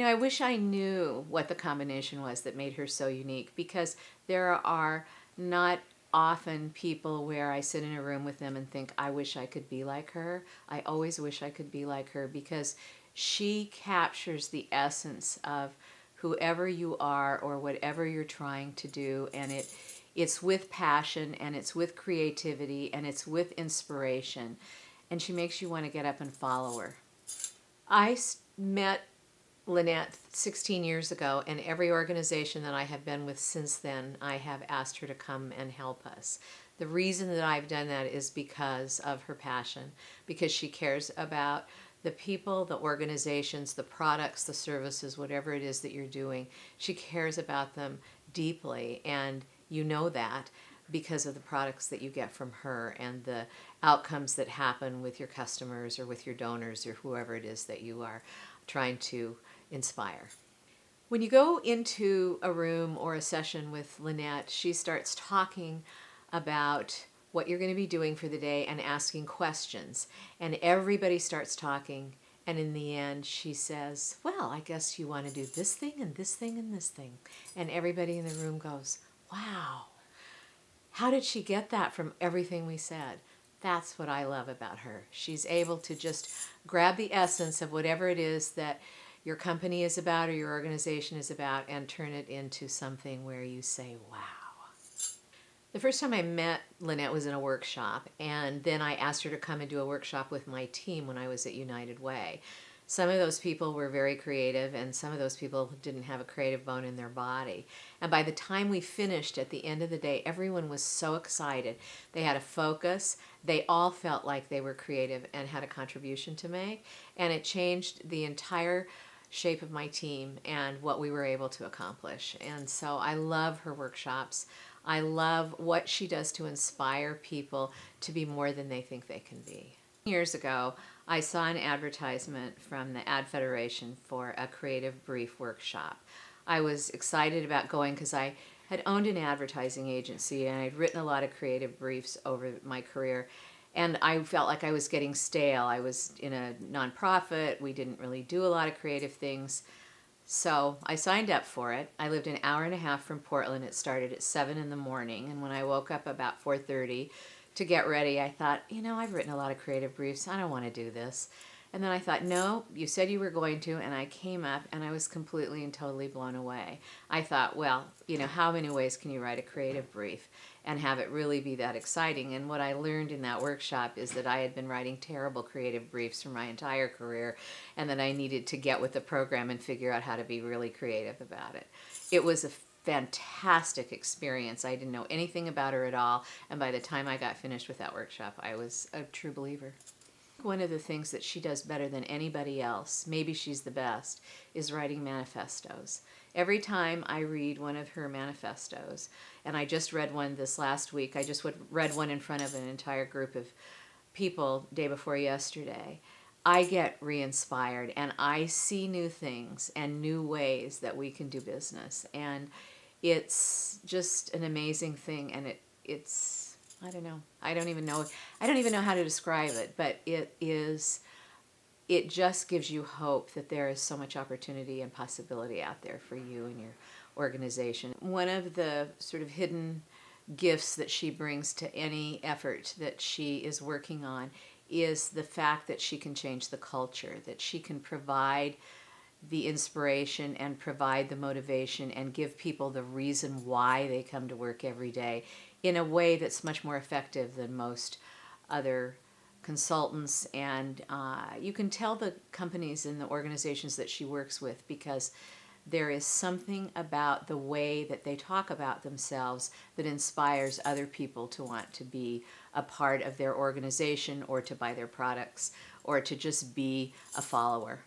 I wish I knew what the combination was that made her so unique, because there are not often people where I sit in a room with them and think, I wish I could be like her. I always wish I could be like her, because she captures the essence of whoever you are or whatever you're trying to do, and it's with passion, and it's with creativity, and it's with inspiration, and she makes you want to get up and follow her. Met Lynette 16 years ago, and every organization that I have been with since then, I have asked her to come and help us. The reason that I've done that is because of her passion, because she cares about the people, the organizations, the products, the services, whatever it is that you're doing. She cares about them deeply, and you know that because of the products that you get from her and the outcomes that happen with your customers or with your donors or whoever it is that you are trying to inspire. When you go into a room or a session with Lynette, she starts talking about what you're going to be doing for the day and asking questions. And everybody starts talking. And in the end, she says, well, I guess you want to do this thing and this thing and this thing. And everybody in the room goes, wow, how did she get that from everything we said? That's what I love about her. She's able to just grab the essence of whatever it is that your company is about or your organization is about and turn it into something where you say, wow. The first time I met Lynette was in a workshop, and then I asked her to come and do a workshop with my team when I was at United Way. Some of those people were very creative, and some of those people didn't have a creative bone in their body. And by the time we finished at the end of the day, everyone was so excited. They had a focus. They all felt like they were creative and had a contribution to make. And it changed the entire shape of my team and what we were able to accomplish. And so I love her workshops. I love what she does to inspire people to be more than they think they can be. Years ago, I saw an advertisement from the Ad Federation for a creative brief workshop. I was excited about going because I had owned an advertising agency and I'd written a lot of creative briefs over my career. And I felt like I was getting stale. I was in a nonprofit. We didn't really do a lot of creative things. So I signed up for it. I lived an hour and a half from Portland. It started at 7 in the morning. And when I woke up about 4:30 to get ready, I thought, I've written a lot of creative briefs. I don't want to do this. And then I thought, no, you said you were going to. And I came up and I was completely and totally blown away. I thought, well, how many ways can you write a creative brief and have it really be that exciting? And what I learned in that workshop is that I had been writing terrible creative briefs for my entire career, and that I needed to get with the program and figure out how to be really creative about it. It was a fantastic experience. I didn't know anything about her at all, and by the time I got finished with that workshop, I was a true believer. One of the things that she does better than anybody else, maybe she's the best, is writing manifestos. Every time I read one of her manifestos, and I just read one this last week, I just read one in front of an entire group of people day before yesterday, I get re-inspired and I see new things and new ways that we can do business. And it's just an amazing thing, and it's I don't know. I don't even know how to describe it, but it just gives you hope that there is so much opportunity and possibility out there for you and your organization. One of the sort of hidden gifts that she brings to any effort that she is working on is the fact that she can change the culture, that she can provide the inspiration and provide the motivation and give people the reason why they come to work every day in a way that's much more effective than most other consultants. And you can tell the companies and the organizations that she works with, because there is something about the way that they talk about themselves that inspires other people to want to be a part of their organization or to buy their products or to just be a follower.